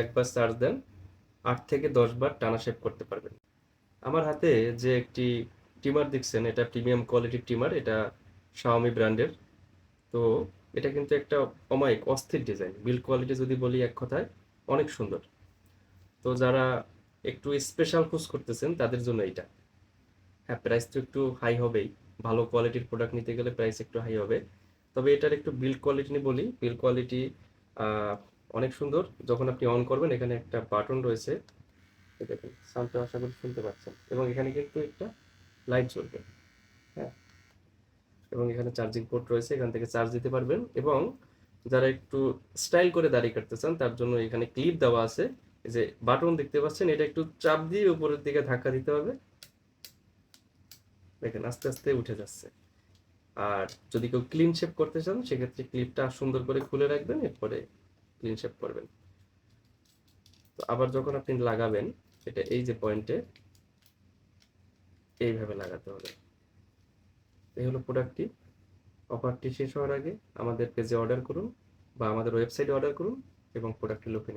একবার চার্জ দেন 8 থেকে 10 বার টানা শেভ করতে পারবেন। আমার হাতে যে একটি ট্রিমার দেখছেন, এটা প্রিমিয়াম কোয়ালিটির ট্রিমার, এটা শাওমি ব্র্যান্ডের। তো এটা কিন্তু একটা অমায়িক অস্থির ডিজাইন, বিল্ড কোয়ালিটি যদি বলি এক কথায় অনেক সুন্দর। তো যারা একটু স্পেশাল খোঁজ করতেছেন তাদের জন্য এইটা। হ্যাঁ, প্রাইস তো একটু হাই হবেই, ভালো কোয়ালিটির প্রোডাক্ট নিতে গেলে প্রাইস একটু হাই হবে। তবে এটার একটু বিল্ড কোয়ালিটি নিয়ে বলি, বিল্ড কোয়ালিটি অনেক সুন্দর। যখন আপনি অন করবেন এখানে একটা বাটন রয়েছে, এই দেখুন সাউন্ডটা আশা করি শুনতে পাচ্ছেন, এবং এখানে কিন্তু একটা লাইট জ্বলবে। হ্যাঁ, এবং এখানে চার্জিং পোর্ট রয়েছে, এখান থেকে চার্জ দিতে পারবেন। এবং যারা একটু স্টাইল করে দাড়ি কাটতে চান তার জন্য এখানে ক্লিপ দেওয়া আছে। এই যে বাটন দেখতে পাচ্ছেন, এটা একটু চাপ দিয়ে উপরের দিকে ধাক্কা দিতে হবে, দেখেন আস্তে আস্তে উঠে যাচ্ছে। আর যদি কেউ ক্লিন শেপ করতে চান সেক্ষেত্রে ক্লিপটা সুন্দর করে খুলে রাখবেন, এরপরে ক্লিন শেপ করবেন। তো আবার যখন আপনি লাগাবেন, এটা এই যে পয়েন্টে এইভাবে লাগাতে হবে। এই হলো প্রোডাক্টটি। অফারটি শেষ হওয়ার আগে আমাদের পেজে অর্ডার করুন বা আমাদের ওয়েবসাইটে অর্ডার করুন এবং প্রোডাক্টটি লুফে নিন।